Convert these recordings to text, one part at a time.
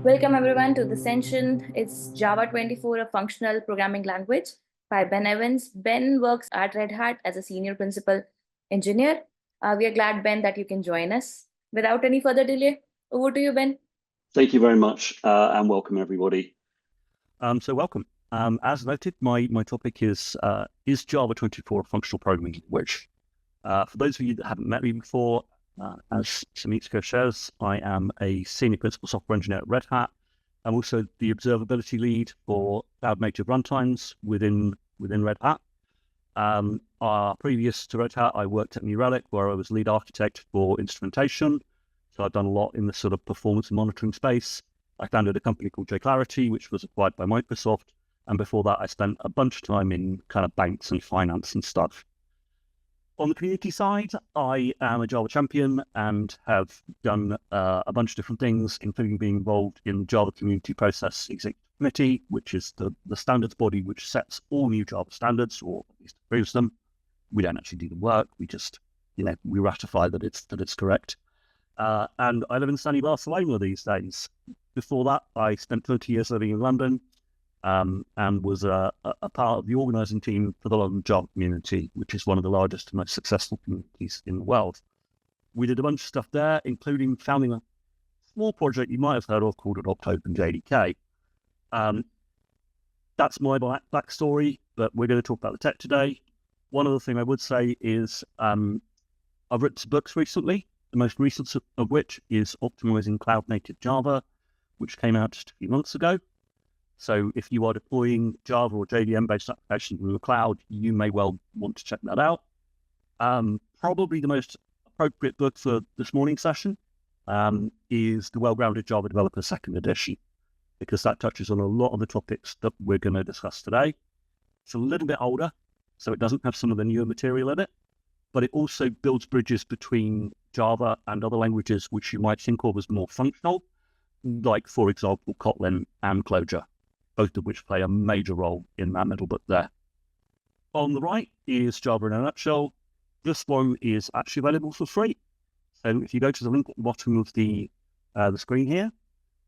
Welcome everyone to the session. It's Java 24, a functional programming language by Ben Evans. Ben works at Red Hat as a senior principal engineer. We are glad, Ben, that you can join us. Without any further delay, over to you, Ben. Thank you very much, and welcome everybody. Welcome. As noted, my topic is Java 24 a functional programming language? For those of you that haven't met me before, as Samitska says, I am a senior principal software engineer at Red Hat. I'm also the observability lead for cloud native runtimes within Red Hat. Previous to Red Hat, I worked at New Relic, where I was lead architect for instrumentation. So I've done a lot in the sort of performance and monitoring space. I founded a company called JClarity, which was acquired by Microsoft. And before that, I spent a bunch of time in kind of banks and finance and stuff. On the community side, I am a Java champion and have done a bunch of different things, including being involved in the Java Community Process Executive Committee, which is the standards body which sets all new Java standards, or at least approves them. We don't actually do the work. We just, we ratify that it's correct. And I live in sunny Barcelona these days. Before that, I spent 30 years living in London. And was a part of the organising team for the London Java community, which is one of the largest and most successful communities in the world. We did a bunch of stuff there, including founding a small project you might have heard of called Adopt Open JDK. That's my backstory, but we're going to talk about the tech today. One other thing I would say is I've written some books recently, the most recent of which is Optimizing Cloud Native Java, which came out just a few months ago. So if you are deploying Java or JVM-based applications in the cloud, you may well want to check that out. Probably the most appropriate book for this morning's session is The Well-Grounded Java Developer Second Edition, because that touches on a lot of the topics that we're going to discuss today. It's a little bit older, so it doesn't have some of the newer material in it, but it also builds bridges between Java and other languages which you might think of as more functional, like, for example, Kotlin and Clojure, both of which play a major role in that middle book there. On the right is Java in a nutshell. This one is actually available for free. So if you go to the link at the bottom of the screen here,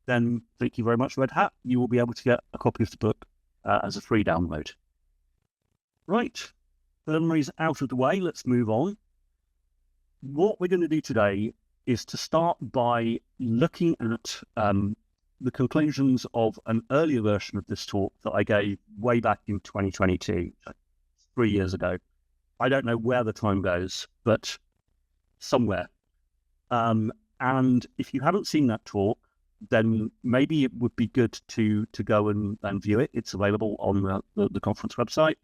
then thank you very much, Red Hat. You will be able to get a copy of the book as a free download. Right, preliminaries out of the way, let's move on. What we're going to do today is to start by looking at the conclusions of an earlier version of this talk that I gave way back in 2022, 3 years ago. I don't know where the time goes, but somewhere. And if you haven't seen that talk, then maybe it would be good to go and view it. It's available on the conference website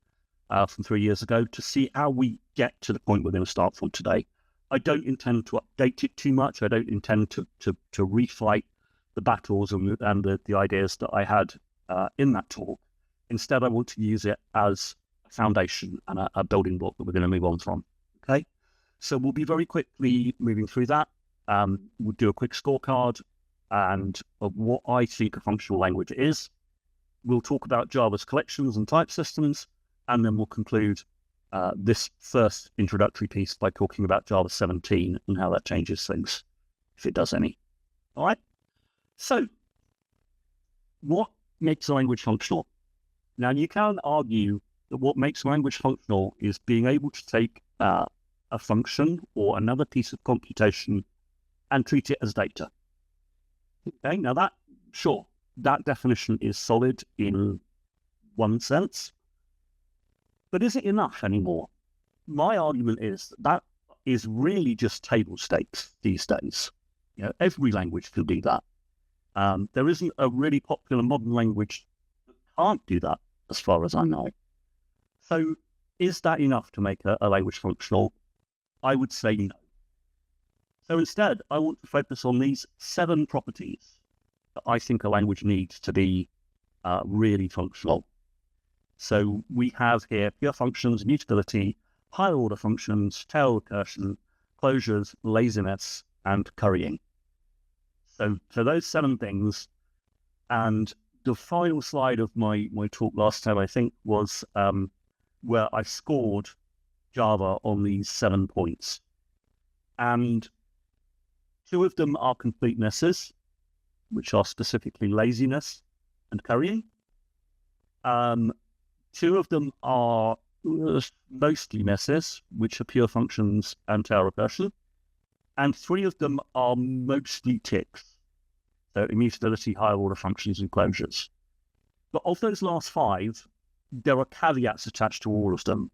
from 3 years ago to see how we get to the point we're going to start from today. I don't intend to update it too much. I don't intend to refight the battles and the ideas that I had in that talk. Instead, I want to use it as a foundation and a building block that we're going to move on from. Okay, so we'll be very quickly moving through that. We'll do a quick scorecard and of what I think a functional language is. We'll talk about Java's collections and type systems, and then we'll conclude this first introductory piece by talking about Java 17 and how that changes things, if it does any. All right. So, what makes a language functional? Now, you can argue that what makes a language functional is being able to take a function or another piece of computation and treat it as data. Okay, now that definition is solid in one sense, but is it enough anymore? My argument is that is really just table stakes these days. Every language can do that. There isn't a really popular modern language that can't do that, as far as I know. So is that enough to make a language functional? I would say no. So instead, I want to focus on these 7 properties that I think a language needs to be really functional. So we have here pure functions, mutability, higher order functions, tail recursion, closures, laziness, and currying. So those 7 things, and the final slide of my talk last time, I think, was where I scored Java on these 7 points. And 2 of them are completenesses, which are specifically laziness and currying. 2 of them are mostly messes, which are pure functions and tail recursion. And 3 of them are mostly ticks, so immutability, higher order functions, and closures. But of those last 5, there are caveats attached to all of them.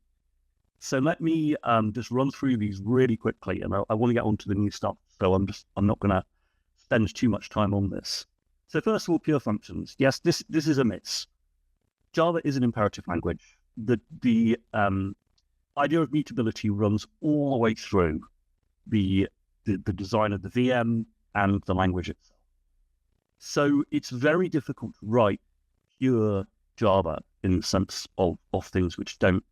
So let me just run through these really quickly, and I want to get onto the new stuff, so I'm not going to spend too much time on this. So first of all, pure functions. Yes, this is a miss. Java is an imperative language. The idea of mutability runs all the way through the design of the VM and the language itself. So it's very difficult to write pure Java in the sense of things which don't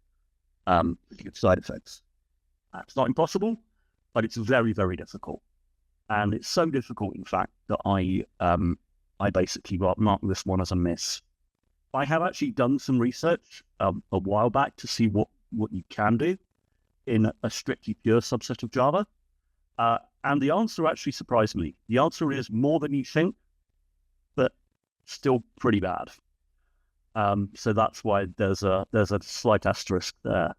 get side effects. It's not impossible, but it's very, very difficult. And it's so difficult, in fact, that I basically mark this one as a miss. I have actually done some research a while back to see what you can do in a strictly pure subset of Java. And the answer actually surprised me. The answer is more than you think, but still pretty bad. So that's why there's a slight asterisk there.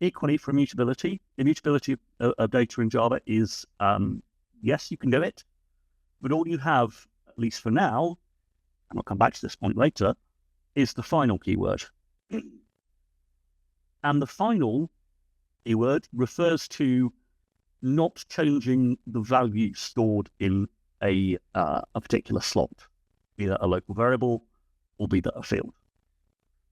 Equally, for immutability of data in Java is, yes, you can do it, but all you have, at least for now, and I'll come back to this point later, is the final keyword. And the final keyword refers to not changing the value stored in a particular slot, be that a local variable or be that a field.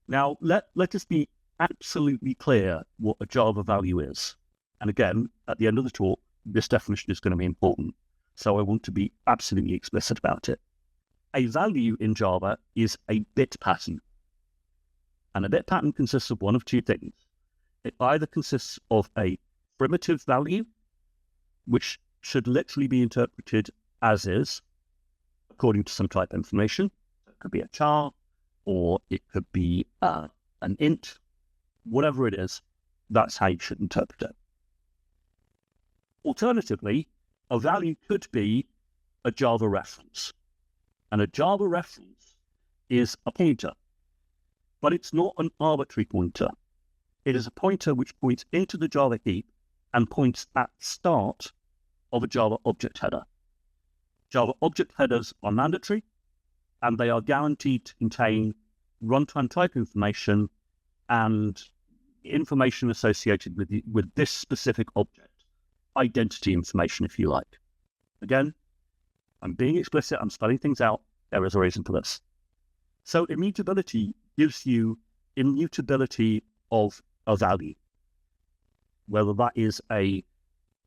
Now, let us be absolutely clear what a Java value is. And again, at the end of the talk, this definition is going to be important. So I want to be absolutely explicit about it. A value in Java is a bit pattern. And a bit pattern consists of one of 2 things. It either consists of a primitive value, which should literally be interpreted as is, according to some type information. It could be a char, or it could be an int. Whatever it is, that's how you should interpret it. Alternatively, a value could be a Java reference. And a Java reference is a pointer, but it's not an arbitrary pointer. It is a pointer which points into the Java heap and points at the start of a Java object header. Java object headers are mandatory, and they are guaranteed to contain runtime type information and information associated with this specific object, identity information, if you like. Again, I'm being explicit, I'm spelling things out, there is a reason for this. So immutability gives you immutability of a value, whether that is a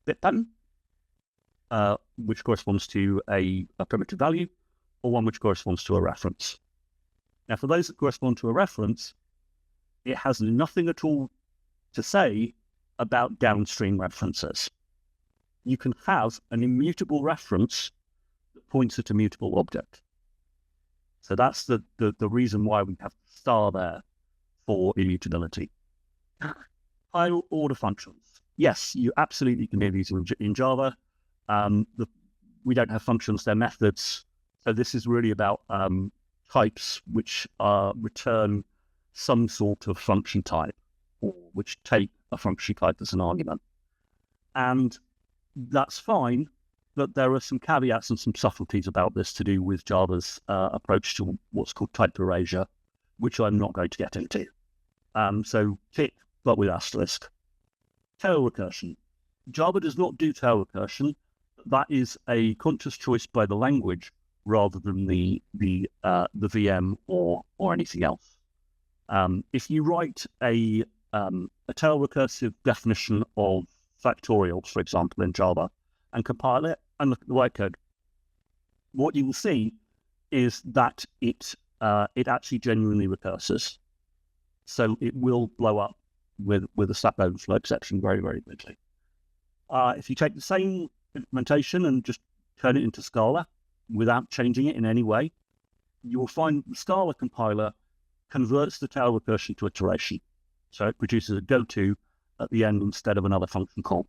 bit pattern, which corresponds to a primitive value, or one which corresponds to a reference. Now, for those that correspond to a reference, it has nothing at all to say about downstream references. You can have an immutable reference that points at a mutable object. So that's the reason why we have the star there for immutability. Higher order functions. Yes, you absolutely can do these in Java. We don't have functions, they're methods. So this is really about types which return some sort of function type, or which take a function type as an argument. And that's fine, but there are some caveats and some subtleties about this to do with Java's approach to what's called type erasure, which I'm not going to get into. So tick, but with asterisk. Tail recursion. Java does not do tail recursion. That is a conscious choice by the language rather than the VM or anything else. If you write a tail recursive definition of factorials, for example, in Java, and compile it and look at the bytecode, what you will see is that it actually genuinely recurses. So it will blow up with a Stack Overflow exception very, very quickly. If you take the same implementation and just turn it into Scala without changing it in any way, you will find the Scala compiler converts the tail recursion to iteration. So it produces a goto at the end instead of another function call.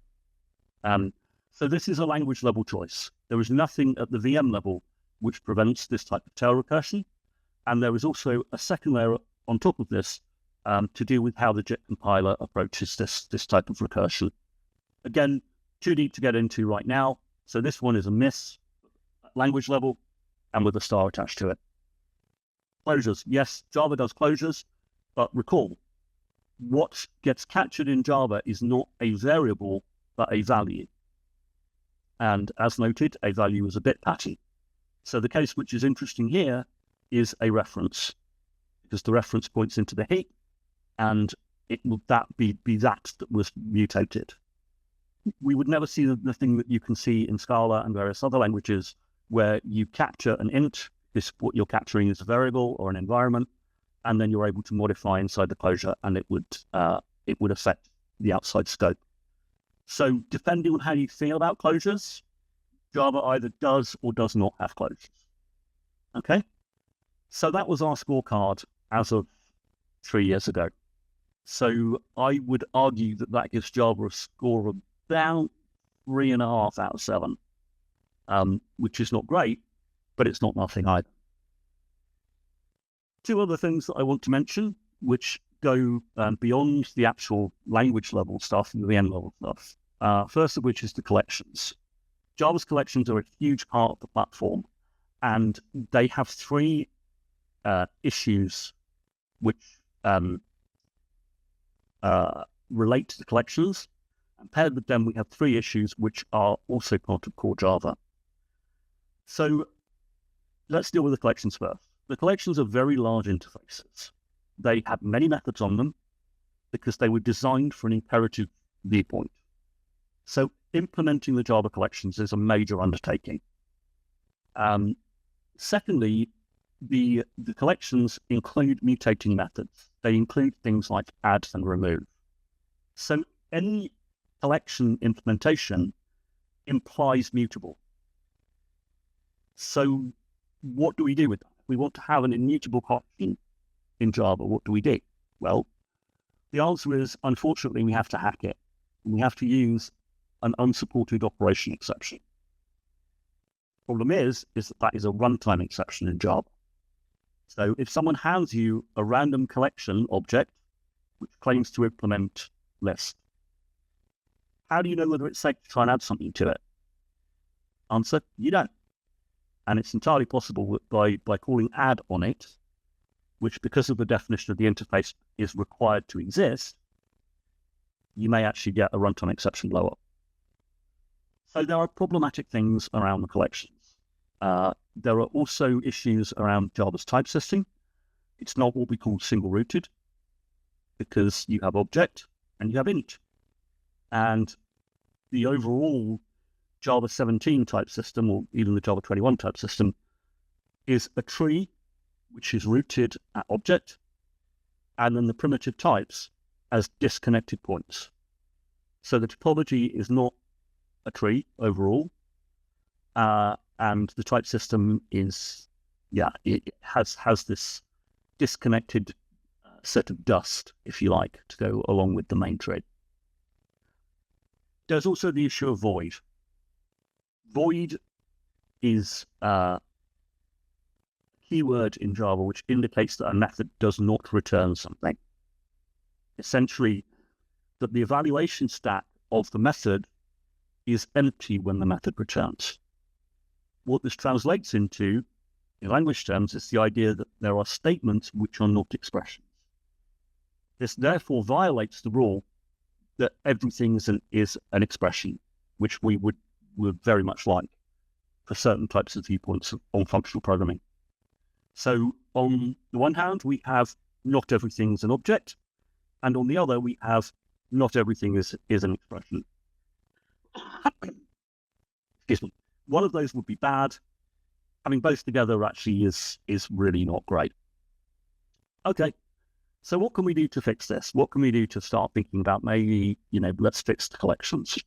So this is a language level choice. There is nothing at the VM level which prevents this type of tail recursion. And there is also a second layer on top of this to deal with how the JIT compiler approaches this type of recursion. Again, too deep to get into right now. So this one is a miss at language level and with a star attached to it. Closures. Yes, Java does closures, but recall, what gets captured in Java is not a variable, but a value. And as noted, a value is a bit pattern. So the case which is interesting here is a reference, because the reference points into the heap, and it will be that was mutated. We would never see the thing that you can see in Scala and various other languages, where you capture an int, what you're capturing is a variable or an environment, and then you're able to modify inside the closure, and it would affect the outside scope. So depending on how you feel about closures, Java either does or does not have closures. Okay, so that was our scorecard as of 3 years ago. So I would argue that gives Java a score of about 3.5 out of 7, which is not great, but it's not nothing either. Two other things that I want to mention, which go beyond the actual language level stuff and the end level stuff. First of which is the collections. Java's collections are a huge part of the platform, and they have 3 issues which relate to the collections. And paired with them, we have 3 issues which are also part of core Java. So let's deal with the collections first. The collections are very large interfaces. They have many methods on them because they were designed for an imperative viewpoint. So implementing the Java collections is a major undertaking. Secondly, the collections include mutating methods. They include things like add and remove. So any collection implementation implies mutable. So what do we do with that? If we want to have an immutable collection in Java, what do we do? Well, the answer is, unfortunately, we have to hack it. We have to use an unsupported operation exception. Problem is that is a runtime exception in Java. So if someone hands you a random collection object which claims to implement list, how do you know whether it's safe to try and add something to it? Answer, you don't. And it's entirely possible that by calling add on it, which because of the definition of the interface is required to exist, you may actually get a runtime exception blow up. So there are problematic things around the collections. There are also issues around Java's typesetting. It's not what we call single-rooted, because you have object and you have int. And the overall Java 17 type system, or even the Java 21 type system, is a tree which is rooted at object, and then the primitive types as disconnected points. So the topology is not a tree overall, and the type system is, it has this disconnected set of dust, if you like, to go along with the main tree. There's also the issue of void. Void is a keyword in Java which indicates that a method does not return something. Essentially, that the evaluation stack of the method is empty when the method returns. What this translates into, in language terms, is the idea that there are statements which are not expressions. This therefore violates the rule that everything is an expression, which we would very much like for certain types of viewpoints on functional programming. So on the one hand, we have not everything is an object, and on the other, we have not everything is an expression. Excuse me. One of those would be bad. Having both together actually is really not great. Okay, so what can we do to fix this? What can we do to start thinking about maybe, let's fix the collections?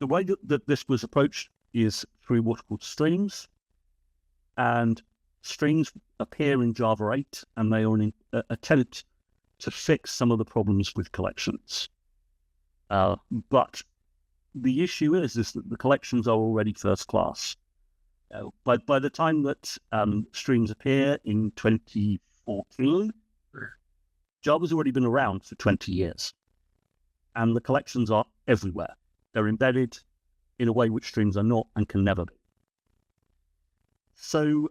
The way that this was approached is through what's called streams. And streams appear in Java 8, and they are an attempt to fix some of the problems with collections. But the issue is that the collections are already first class. By the time that streams appear in 2014, Java's already been around for 20 years, and the collections are everywhere. They're embedded in a way which streams are not and can never be. So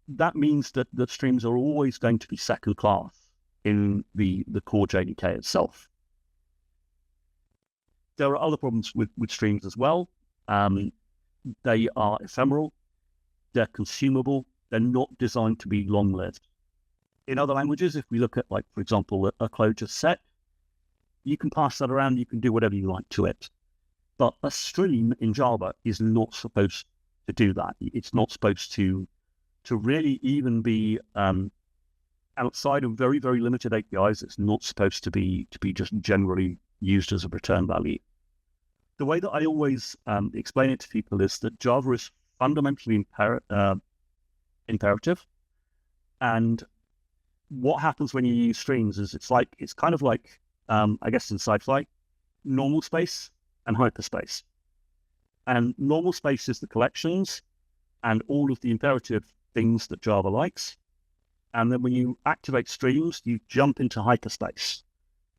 that means that the streams are always going to be second class in the core JDK itself. There are other problems with streams as well. They are ephemeral, they're consumable, they're not designed to be long-lived. In other languages, if we look at, like, for example, a Clojure set, you can pass that around, you can do whatever you like to it. But a stream in Java is not supposed to do that. It's not supposed to really even be outside of very, very limited APIs. It's not supposed to be just generally used as a return value. The way that I always explain it to people is that Java is fundamentally imperative. And what happens when you use streams is it's kind of like, I guess in sci-fi, normal space and hyperspace. And normal space is the collections and all of the imperative things that Java likes. And then when you activate streams, you jump into hyperspace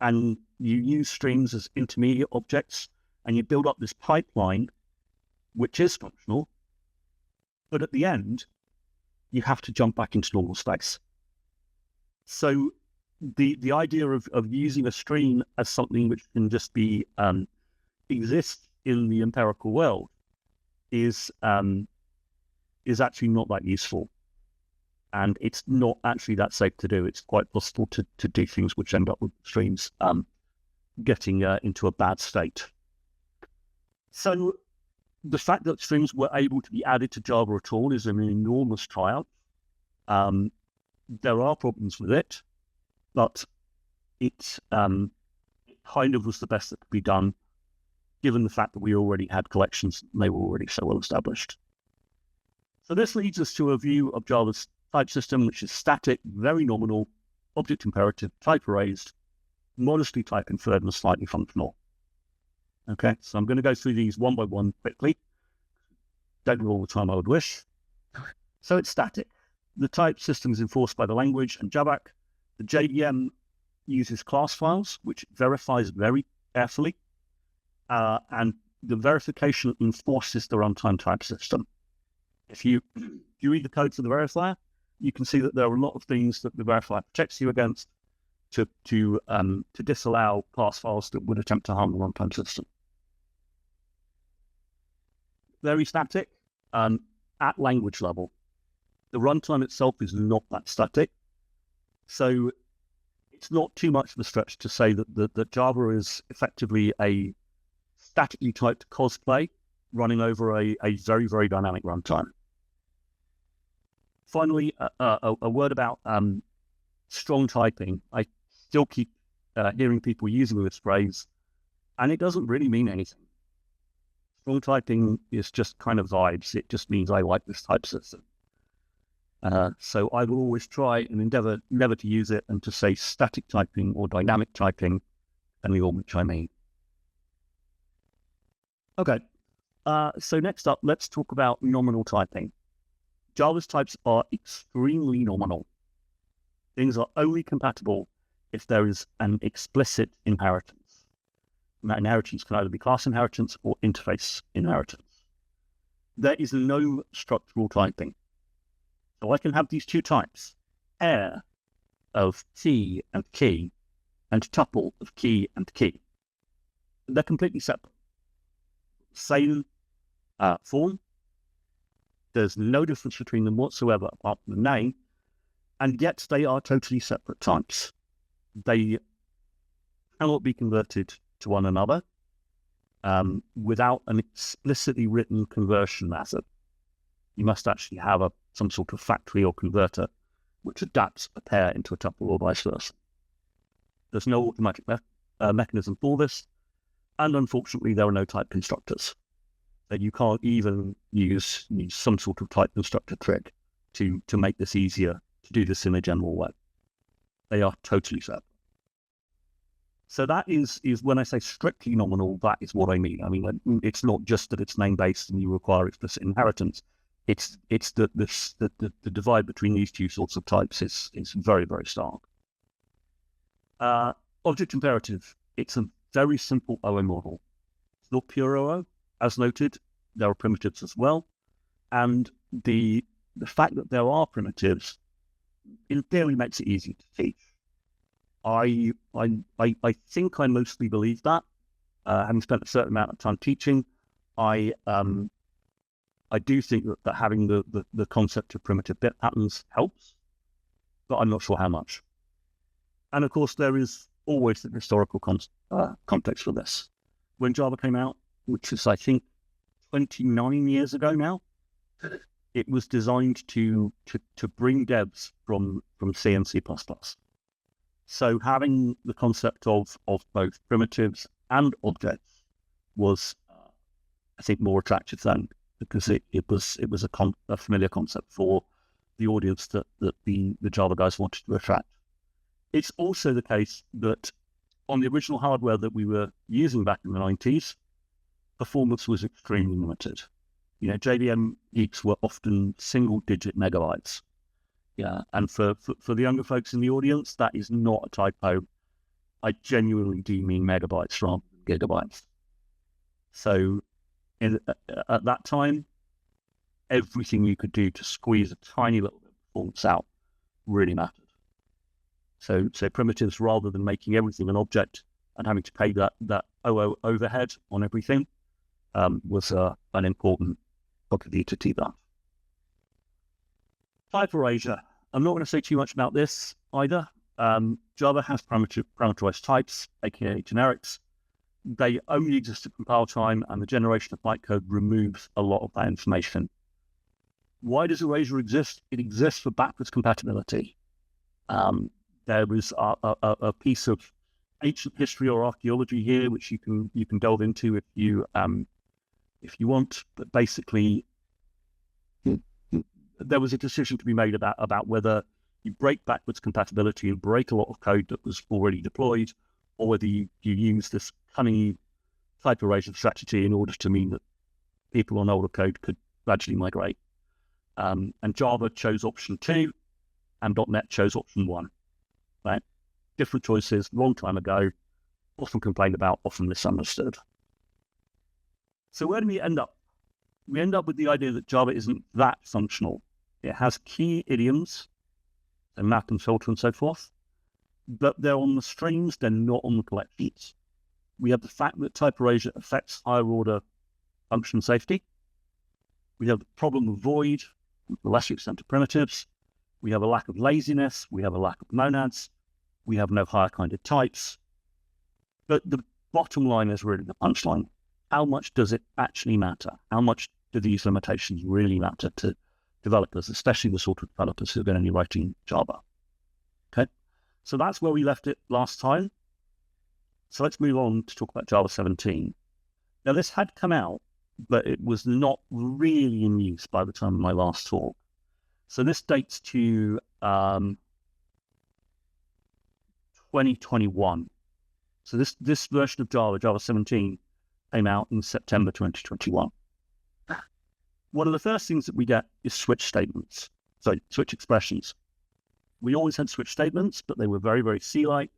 and you use streams as intermediate objects, and you build up this pipeline, which is functional. But at the end, you have to jump back into normal space. So the idea of using a stream as something which can just be exist in the empirical world is actually not that useful, and it's not actually that safe to do. It's quite possible to do things which end up with streams getting into a bad state. So the fact that streams were able to be added to Java at all is an enormous triumph. There are problems with it, but it kind of was the best that could be done, given the fact that we already had collections and they were already so well established. So this leads us to a view of Java's type system, which is static, very nominal, object imperative, type erased, modestly type inferred, and slightly functional. Okay, so I'm going to go through these one by one quickly. Don't have all the time I would wish. So it's static. The type system is enforced by the language and Javac. The JVM uses class files, which verifies very carefully. And the verification enforces the runtime type system. If you read the code for the verifier, you can see that there are a lot of things that the verifier protects you against to disallow class files that would attempt to harm the runtime system. Very static at language level. The runtime itself is not that static. So it's not too much of a stretch to say that Java is effectively a statically typed cosplay running over a very, very dynamic runtime. Finally, a word about strong typing. I still keep hearing people using this phrase, and it doesn't really mean anything. Strong typing is just kind of vibes. It just means I like this type system. So I will always try and endeavor never to use it and to say static typing or dynamic typing, depending on which I mean. Okay, so next up, let's talk about nominal typing. Java's types are extremely nominal. Things are only compatible if there is an explicit inheritance. And that inheritance can either be class inheritance or interface inheritance. There is no structural typing. So I can have these two types, pair of key, and tuple of key and key. They're completely separate. Same form. There's no difference between them whatsoever apart from the name, and yet they are totally separate types. They cannot be converted to one another without an explicitly written conversion method. You must actually have some sort of factory or converter which adapts a pair into a tuple or vice versa. There's no automatic mechanism for this, and unfortunately there are no type constructors. So you can't even use some sort of type constructor trick to make this easier, to do this in a general way. They are totally separate. So that is when I say strictly nominal, that is what I mean. I mean, it's not just that it's name-based and you require explicit inheritance. it's the divide between these two sorts of types is very, very stark. Object imperative, it's a very simple OO model. It's not pure OO, as noted. There are primitives as well, and the fact that there are primitives, in theory, makes it easy to teach. I think I mostly believe that. Having spent a certain amount of time teaching, I do think that having the concept of primitive bit patterns helps, but I'm not sure how much. And of course, there is always the historical context for this. When Java came out, which is, I think, 29 years ago now, it was designed to bring devs from C and C++. So having the concept of both primitives and objects was, I think, more attractive then, because it was a familiar concept for the audience that the Java guys wanted to attract. It's also the case that on the original hardware that we were using back in the 90s, performance was extremely limited. JVM heaps were often single-digit megabytes. Yeah, and for the younger folks in the audience, that is not a typo. I genuinely do mean megabytes rather than gigabytes. So at that time, everything you could do to squeeze a tiny little bit of performance out really mattered. So primitives, rather than making everything an object and having to pay that OO overhead on everything, was an important contributor to that. Type erasure. I'm not going to say too much about this either. Java has parameterized types, aka generics. They only exist at compile time, and the generation of bytecode removes a lot of that information. Why does erasure exist? It exists for backwards compatibility. There was a piece of ancient history or archaeology here, which you can delve into if you want. But basically, there was a decision to be made about whether you break backwards compatibility and break a lot of code that was already deployed, or whether you use this cunning type erasure strategy in order to mean that people on older code could gradually migrate. And Java chose option 2, and .NET chose option 1. Right? Different choices, long time ago, often complained about, often misunderstood. So where do we end up? We end up with the idea that Java isn't that functional. It has key idioms, and map and filter and so forth, but they're on the strings, they're not on the collections. We have the fact that type erasure affects higher order function safety. We have the problem of void, the lesser extent of primitives. We have a lack of laziness. We have a lack of monads. We have no higher kind of types. But the bottom line is really the punchline. How much does it actually matter? How much do these limitations really matter to developers, especially the sort of developers who are going to be writing Java? Okay, so that's where we left it last time. So let's move on to talk about Java 17. Now, this had come out, but it was not really in use by the time of my last talk. So this dates to 2021. So this version of Java 17, came out in September 2021. One of the first things that we get is switch statements. So switch expressions. We always had switch statements, but they were very, very C-like.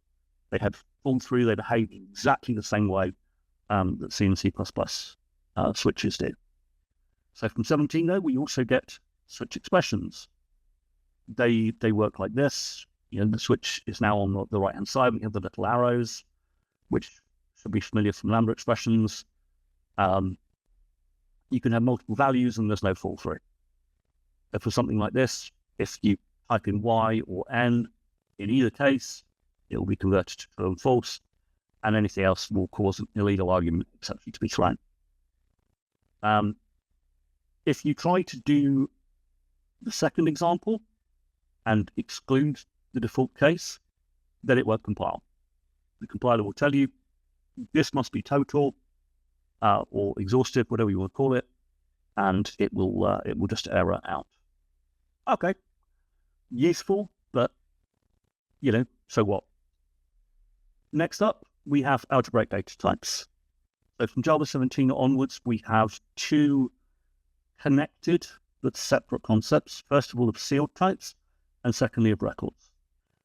They had fall through. They behaved exactly the same way that C and C++ switches did. So from 17, though, we also get switch expressions. They work like this. The switch is now on the right-hand side. We have the little arrows, which should be familiar from Lambda expressions. You can have multiple values and there's no fall through. But for something like this, if you type in Y or N, in either case, it will be converted to true and false, and anything else will cause an illegal argument exception to be thrown. If you try to do the second example and exclude the default case, then it won't compile. The compiler will tell you this must be total or exhaustive, whatever you want to call it, and it will just error out. Okay, useful, but so what? Next up, we have algebraic data types. So from Java 17 onwards, we have two connected but separate concepts. First of all, of sealed types, and secondly, of records.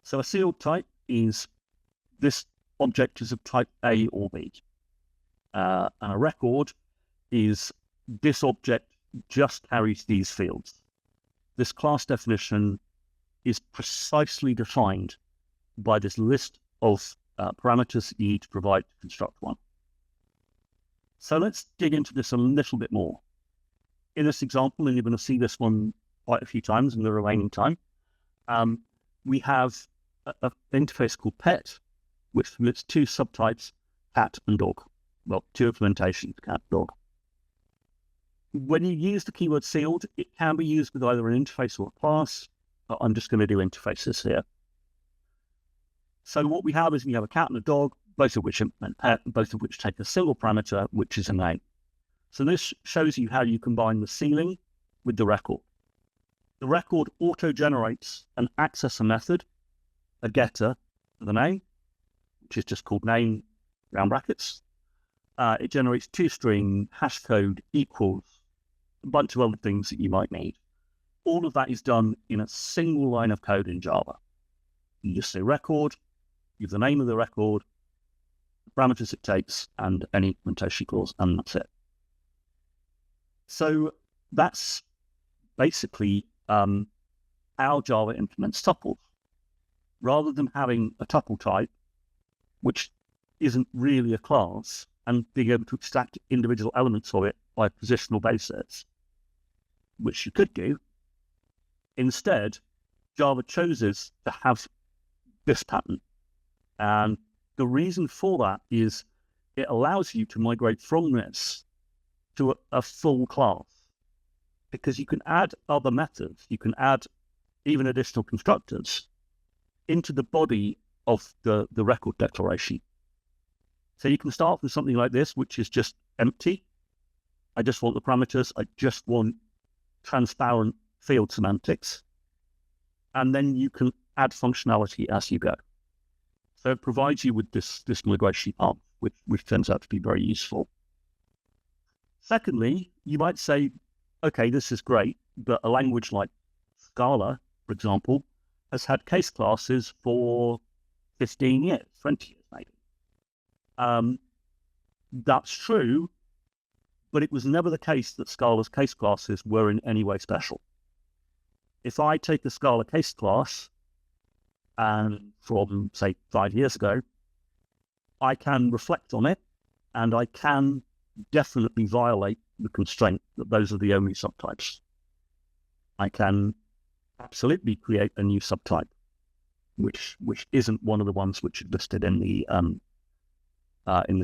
So a sealed type is this object is of type A or B. And a record is this object just carries these fields. This class definition is precisely defined by this list of parameters you need to provide to construct one. So let's dig into this a little bit more. In this example, and you're going to see this one quite a few times in the remaining time, we have an interface called pet, which permits two subtypes, cat and dog. Well, two implementations, cat and dog. When you use the keyword sealed, it can be used with either an interface or a class, but I'm just going to do interfaces here. So what we have is we have a cat and a dog, both of which implement pet, both of which take a single parameter, which is a name. So this shows you how you combine the sealing with the record. The record auto-generates an accessor method, a getter for the name, which is just called name, round brackets. It generates toString, hash code, equals, a bunch of other things that you might need. All of that is done in a single line of code in Java. You just say record, give the name of the record, the parameters it takes, and any implementation clause, and that's it. So that's basically how Java implements tuples. Rather than having a tuple type, which isn't really a class, and being able to extract individual elements of it by positional basis, which you could do, instead, Java chooses to have this pattern. And the reason for that is it allows you to migrate from this to a full class, because you can add other methods, you can add even additional constructors into the body of the record declaration. So you can start with something like this, which is just empty. I just want the parameters. I just want transparent field semantics. And then you can add functionality as you go. So it provides you with this migration path, which turns out to be very useful. Secondly, you might say, okay, this is great, but a language like Scala, for example, has had case classes for 15 years, 20 years maybe. That's true, but it was never the case that Scala's case classes were in any way special. If I take a Scala case class, and from, say, 5 years ago, I can reflect on it, and I can definitely violate the constraint that those are the only subtypes. I can absolutely create a new subtype, which isn't one of the ones which are listed in the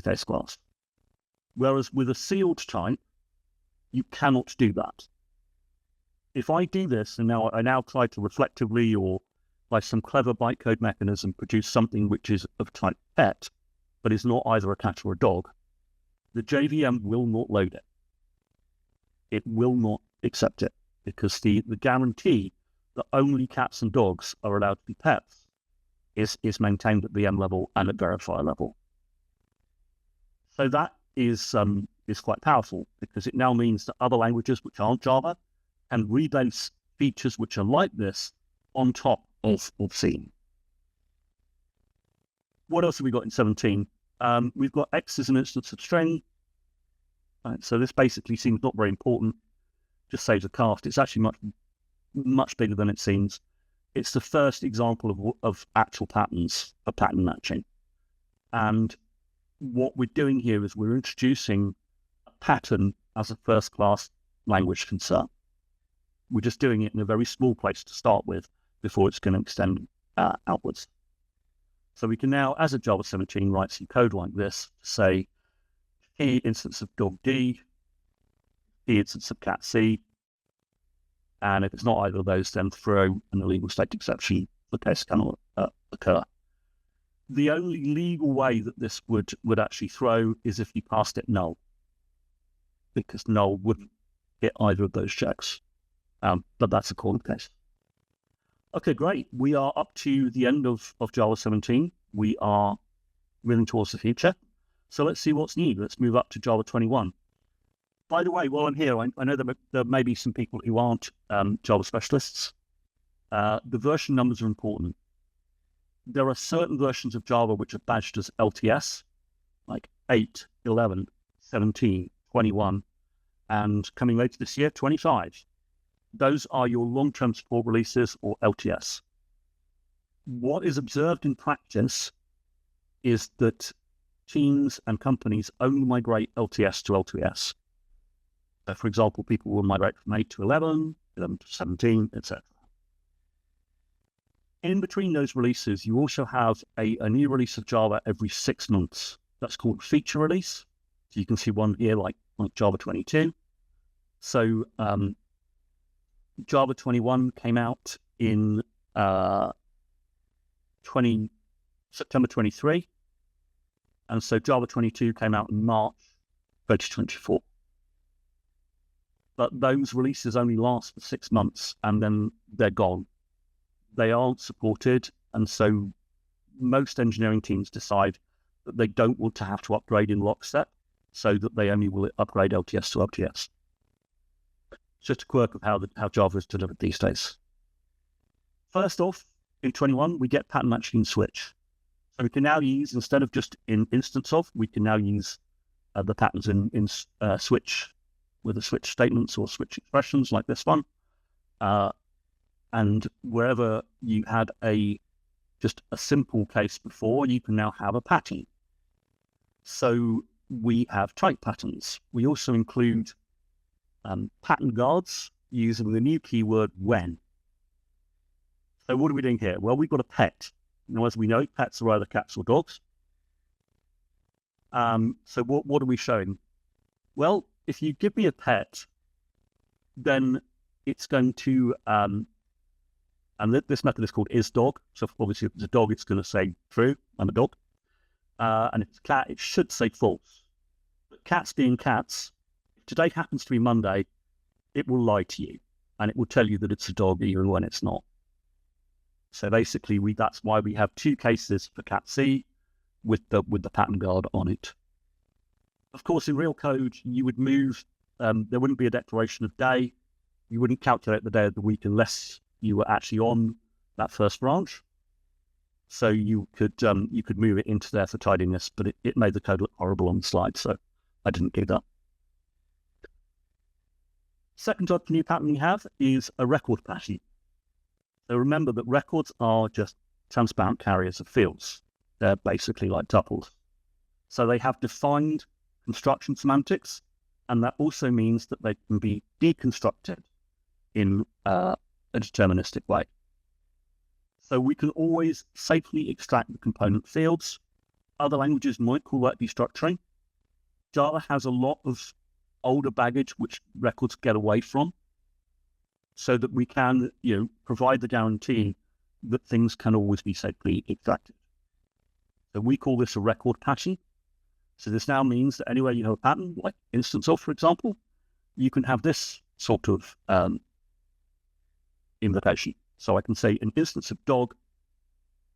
case class. Whereas with a sealed type, you cannot do that. If I do this, and I now try to reflectively or by some clever bytecode mechanism produce something which is of type pet, but is not either a cat or a dog, the JVM will not load it. It will not accept it, because the guarantee that only cats and dogs are allowed to be pets is maintained at VM level and at verifier level. So that is quite powerful, because it now means that other languages which aren't Java can rebase features which are like this on top of C. What else have we got in 17? We've got X as an instance of string. Right, so this basically seems not very important, just saves a cast. It's actually much bigger than it seems. It's the first example of actual patterns, of pattern matching. And what we're doing here is we're introducing a pattern as a first-class language concern. We're just doing it in a very small place to start with before it's going to extend outwards. So we can now, as a Java 17, write some code like this to say, key instance of dog D, key instance of cat C, and if it's not either of those, then throw an illegal state exception. The case cannot occur. The only legal way that this would actually throw is if you passed it null, because null wouldn't hit either of those checks. But that's a corner case. Okay, great. We are up to the end of Java 17. We are moving towards the future. So let's see what's new. Let's move up to Java 21. By the way, while I'm here, I know there may be some people who aren't Java specialists. The version numbers are important. There are certain versions of Java which are badged as LTS, like 8, 11, 17, 21, and coming later this year, 25. Those are your long-term support releases, or LTS. What is observed in practice is that teams and companies only migrate LTS to LTS. So, for example, people will migrate from 8 to 11, 11 to 17, etc. In between those releases, you also have a new release of Java every 6 months. That's called feature release. So you can see one here like Java 22. So Java 21 came out in September 23. And so Java 22 came out in March 2024. But those releases only last for 6 months and then they're gone. They aren't supported, and so most engineering teams decide that they don't want to have to upgrade in lockstep, so that they only will upgrade LTS to LTS. It's just a quirk of how Java is delivered these days. First off, in 21, we get pattern matching in switch. So we can now use, instead of just in instance of, we can now use the patterns in switch, with the switch statements or switch expressions like this one. And wherever you had just a simple case before, you can now have a pattern. So we have type patterns. We also include pattern guards using the new keyword when. So what are we doing here? Well, we've got a pet. Now, as we know, pets are either cats or dogs. So what are we showing? Well, if you give me a pet, then it's going to and this method is called isDog. So obviously, if it's a dog, it's going to say true, I'm a dog. And if it's a cat, it should say false. But cats being cats, if today happens to be Monday, it will lie to you. And it will tell you that it's a dog even when it's not. So basically, that's why we have 2 cases for cat C with the pattern guard on it. Of course, in real code, you would move, there wouldn't be a declaration of day. You wouldn't calculate the day of the week unless you were actually on that first branch. So you could move it into there for tidiness, but it made the code look horrible on the slide, so I didn't do that. Second type of new pattern we have is a record pattern. So remember that records are just transparent carriers of fields. They're basically like tuples. So they have defined construction semantics, and that also means that they can be deconstructed in a deterministic way. So we can always safely extract the component fields. Other languages might call that destructuring. Java has a lot of older baggage which records get away from, so that we can, provide the guarantee that things can always be safely extracted. So we call this a record pattern. So this now means that anywhere you have a pattern, like instance of, for example, you can have this sort of invocation. So I can say an instance of dog,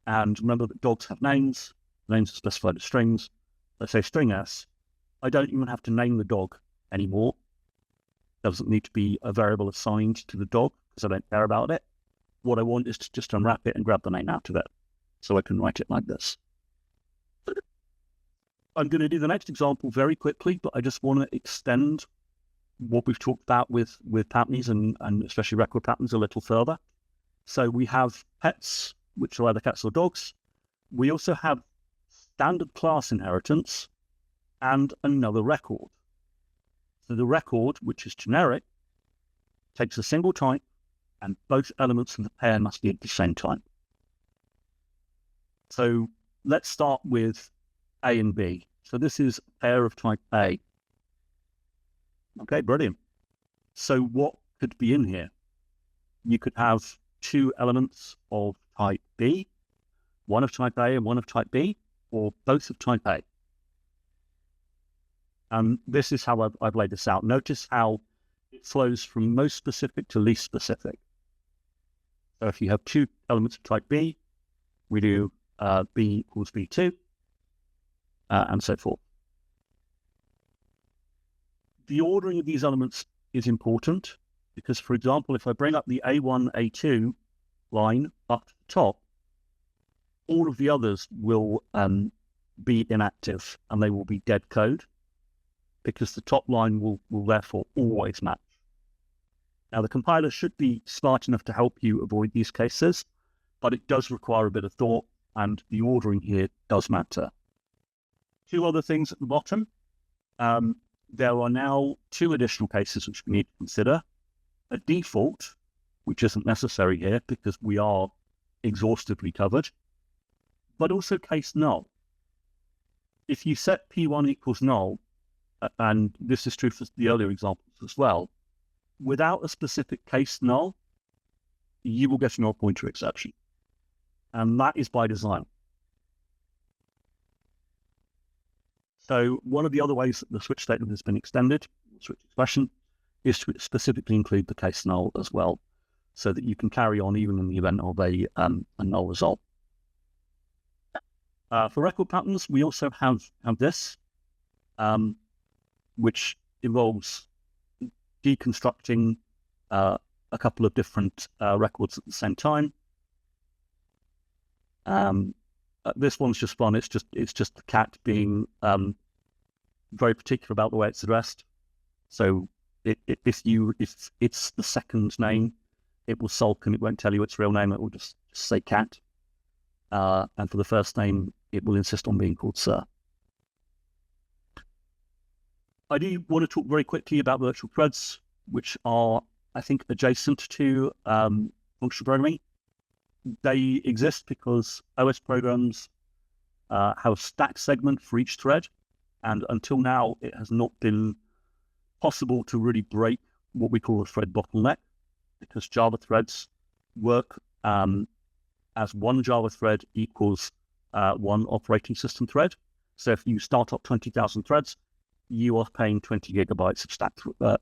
and remember that dogs have names. Names are specified as strings. Let's say string S. I don't even have to name the dog anymore. It doesn't need to be a variable assigned to the dog because I don't care about it. What I want is to just unwrap it and grab the name out of it. So I can write it like this. I'm going to do the next example very quickly, but I just want to extend what we've talked about with patterns and especially record patterns a little further. So we have pets, which are either cats or dogs. We also have standard class inheritance and another record. So the record, which is generic, takes a single type, and both elements of the pair must be at the same time. So let's start with A and B. So this is a pair of type A. Okay, brilliant. So what could be in here? You could have 2 elements of type B, one of type A and one of type B, or both of type A. And this is how I've laid this out. Notice how it flows from most specific to least specific. So if you have 2 elements of type B, we do B equals B2, and so forth. The ordering of these elements is important because, for example, if I bring up the A1, A2 line up to the top, all of the others will be inactive and they will be dead code because the top line will therefore always match. Now, the compiler should be smart enough to help you avoid these cases, but it does require a bit of thought, and the ordering here does matter. Two other things at the bottom. There are now two additional cases which we need to consider. A default, which isn't necessary here because we are exhaustively covered, but also case null. If you set P1 equals null, and this is true for the earlier examples as well, without a specific case null, you will get a null pointer exception. And that is by design. So one of the other ways that the switch statement has been extended, switch expression, is to specifically include the case null as well, so that you can carry on even in the event of a null result. For record patterns, we also have this, which involves deconstructing a couple of different records at the same time. This one's just fun. It's just the cat being very particular about the way it's addressed. So if it's the second name, it will sulk and it won't tell you its real name. It will just say cat. And for the first name, it will insist on being called sir. I do want to talk very quickly about virtual threads, which are, I think, adjacent to functional programming. They exist because OS programs have a stack segment for each thread, and until now, it has not been possible to really break what we call a thread bottleneck, because Java threads work as one Java thread equals one operating system thread. So if you start up 20,000 threads, you are paying 20 gigabytes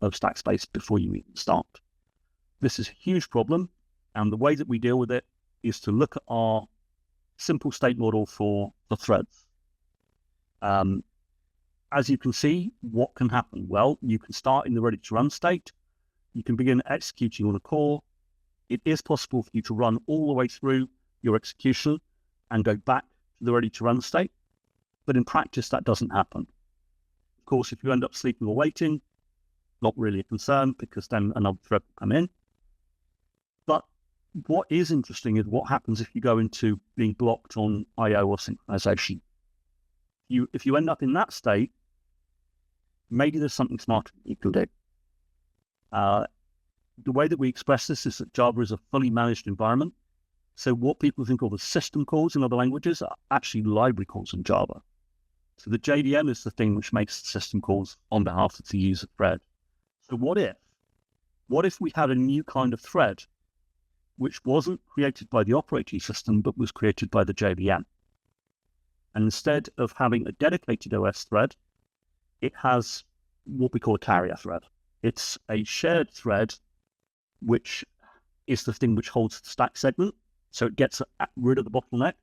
of stack space before you even start. This is a huge problem, and the way that we deal with it is to look at our simple state model for the threads. As you can see, what can happen? Well, you can start in the ready-to-run state. You can begin executing on a core. It is possible for you to run all the way through your execution and go back to the ready-to-run state, but in practice, that doesn't happen. Of course, if you end up sleeping or waiting, not really a concern because then another thread will come in. But what is interesting is what happens if you go into being blocked on I/O or synchronization. If you end up in that state, maybe there's something smarter you can do. The way that we express this is that Java is a fully managed environment. So what people think of as system calls in other languages are actually library calls in Java. So the JVM is the thing which makes the system calls on behalf of the user thread. So what if we had a new kind of thread which wasn't created by the operating system, but was created by the JVM? And instead of having a dedicated OS thread, it has what we call a carrier thread. It's a shared thread, which is the thing which holds the stack segment. So it gets rid of the bottleneck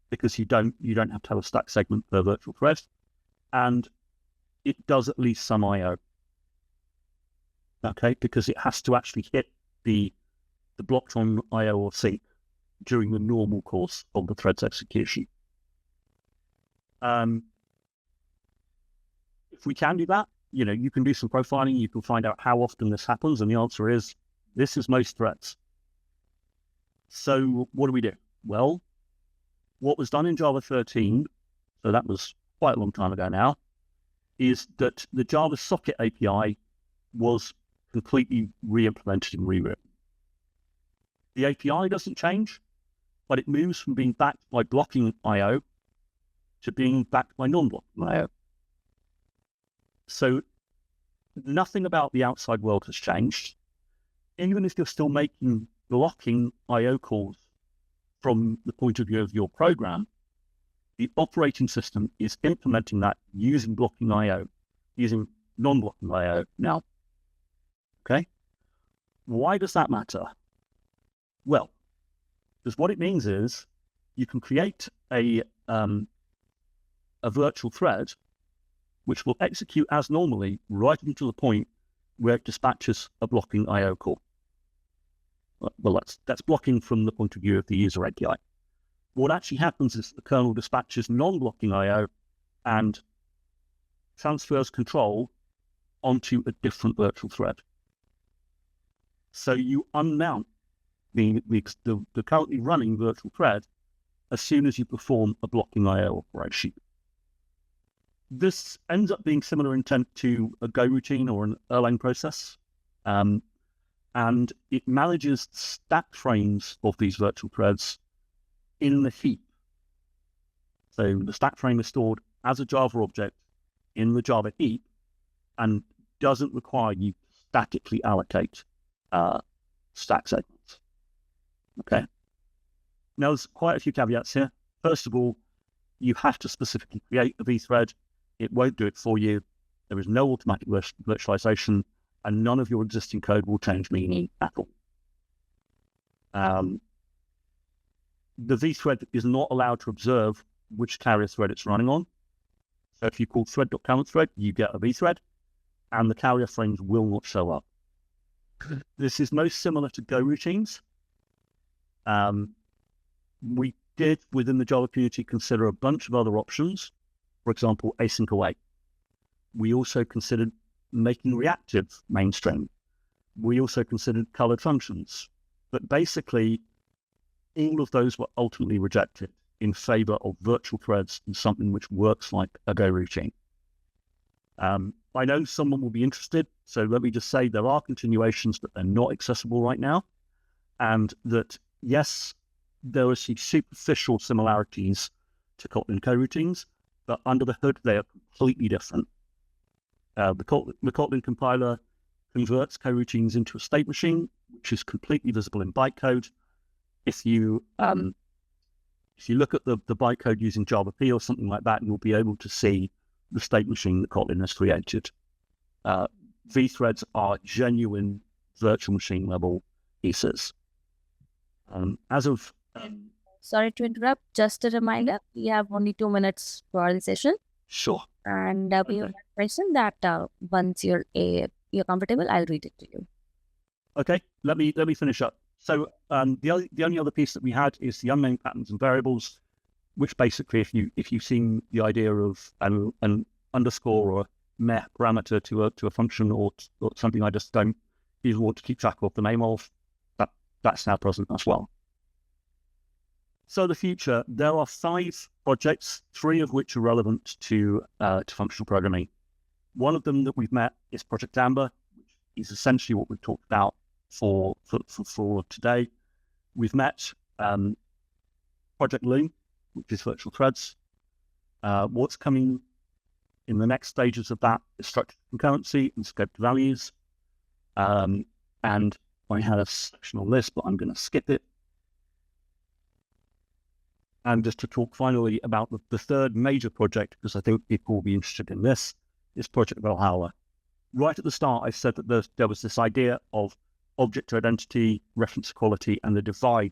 because you don't have to have a stack segment per virtual thread, and it does at least some I/O. Okay, because it has to actually hit the blocked on I/O or sync during the normal course of the thread's execution. If we can do that, you can do some profiling. You can find out how often this happens, and the answer is this is most threads. So what do we do? Well, what was done in Java 13, so that was quite a long time ago now, is that the Java Socket API was completely re-implemented and rewritten. The API doesn't change, but it moves from being backed by blocking I/O to being backed by non-blocking I/O. So nothing about the outside world has changed. Even if you're still making blocking I/O calls from the point of view of your program, the operating system is implementing that using blocking I/O, using non-blocking I/O now. Okay? Why does that matter? Well, because what it means is you can create a virtual thread which will execute as normally right until the point where it dispatches a blocking I/O call. Well, that's blocking from the point of view of the user API. What actually happens is the kernel dispatches non-blocking I/O and transfers control onto a different virtual thread. So you unmount the currently running virtual thread as soon as you perform a blocking I/O operation. This ends up being similar intent to a Go routine or an Erlang process, and it manages stack frames of these virtual threads in the heap. So the stack frame is stored as a Java object in the Java heap and doesn't require you to statically allocate stack segments. Okay. Now, there's quite a few caveats here. First of all, you have to specifically create a vthread. It won't do it for you. There is no automatic virtualization, and none of your existing code will change meaning at all. The vthread is not allowed to observe which carrier thread it's running on. So if you call thread.current thread, you get a vthread, and the carrier frames will not show up. This is most similar to Go routines. We did, within the Java community, consider a bunch of other options. For example, async await. We also considered making reactive mainstream. We also considered colored functions. But basically, all of those were ultimately rejected in favor of virtual threads and something which works like a Go routine. I know someone will be interested, so let me just say there are continuations, but they're not accessible right now. And that, yes, there are some superficial similarities to Kotlin coroutines, but under the hood, they are completely different. The Kotlin compiler converts coroutines into a state machine, which is completely visible in bytecode. If you look at the bytecode using Java P or something like that, you'll be able to see the state machine that Kotlin has created. vthreads are genuine virtual machine level pieces. Sorry to interrupt. Just a reminder, we have only 2 minutes for the session. Sure. And we have a question that once you're comfortable, I'll read it to you. Okay, let me finish up. So the only other piece that we had is the unnamed patterns and variables, which basically, if you've seen the idea of an underscore or a meh parameter to a function or something I just don't even want to keep track of the name of, that's now present as well. So the future, there are 5 projects, 3 of which are relevant to functional programming. One of them that we've met is Project Amber, which is essentially what we've talked about for today. We've met Project Loom, which is virtual threads. What's coming in the next stages of that is structured concurrency and scoped values. And I had a section on this, but I'm going to skip it. And just to talk finally about the third major project, because I think people will be interested in this, is Project Valhalla. Right at the start, I said that there was this idea of object identity, reference equality, and the divide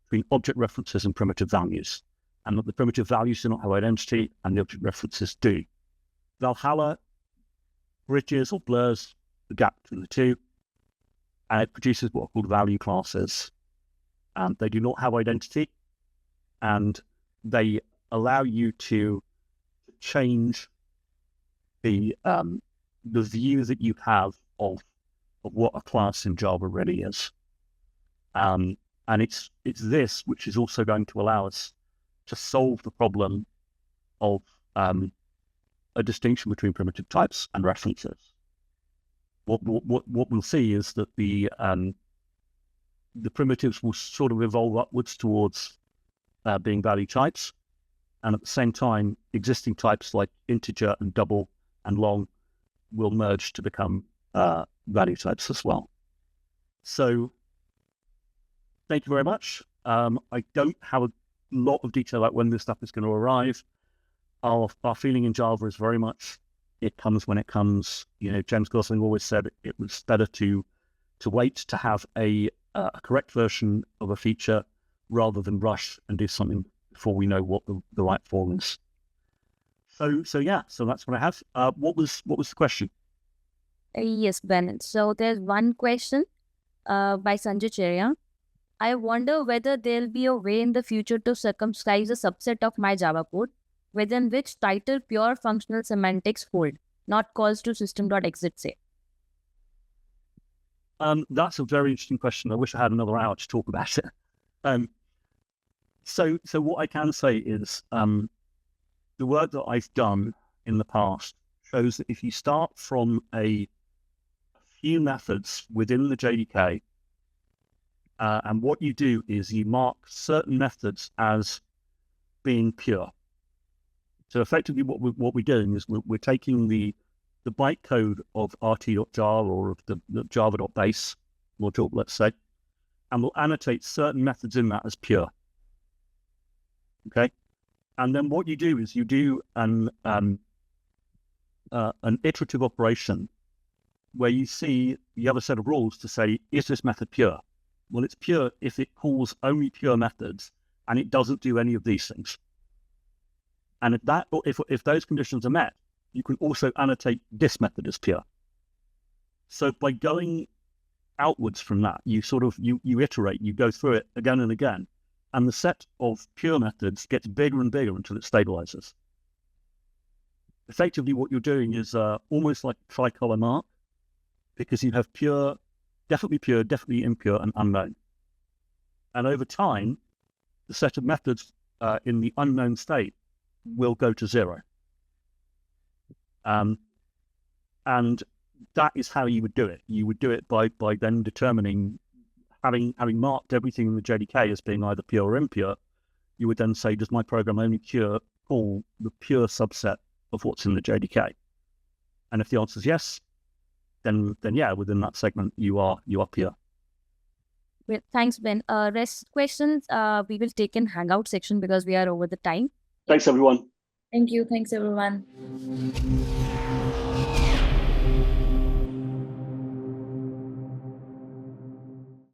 between object references and primitive values, and that the primitive values do not have identity and the object references do. Valhalla bridges or blurs the gap between the two, and it produces what are called value classes. They do not have identity, and they allow you to change the view that you have of what a class in Java really is. And it's this which is also going to allow us to solve the problem of a distinction between primitive types and references. What we'll see is that the primitives will sort of evolve upwards towards being value types, and at the same time, existing types like integer and double and long will merge to become value types as well. So, thank you very much. I don't have a lot of detail about when this stuff is going to arrive. Our feeling in Java is very much it comes when it comes. You know, James Gosling always said it was better to wait to have a correct version of a feature rather than rush and do something before we know what the right form is. So that's what I have. What was the question? Yes, Ben. So there's one question by Sanjay Cheria. I wonder whether there'll be a way in the future to circumscribe a subset of my Java code within which title pure functional semantics hold, not calls to system.exit say. That's a very interesting question. I wish I had another hour to talk about it. So what I can say is the work that I've done in the past shows that if you start from a few methods within the JDK, and what you do is you mark certain methods as being pure. So effectively what we're doing is we're taking the bytecode of rt.jar or of the java.base module, let's say, and we'll annotate certain methods in that as pure. Okay? And then what you do is you do an iterative operation where you see the other set of rules to say, is this method pure? Well, it's pure if it calls only pure methods and it doesn't do any of these things. And if those conditions are met, you can also annotate this method as pure. So by going outwards from that, you iterate, you go through it again and again, and the set of pure methods gets bigger and bigger until it stabilizes. Effectively, what you're doing is almost like a tricolor mark, because you have pure, definitely impure, and unknown. And over time, the set of methods in the unknown state will go to 0. And that is how you would do it. You would do it by then determining, having marked everything in the JDK as being either pure or impure, you would then say, does my program only call the pure subset of what's in the JDK? And if the answer is yes, then yeah, within that segment you are pure. Well, thanks, Ben. Rest questions we will take in Hangout section because we are over the time. Thanks, everyone. Thank you. Thanks, everyone.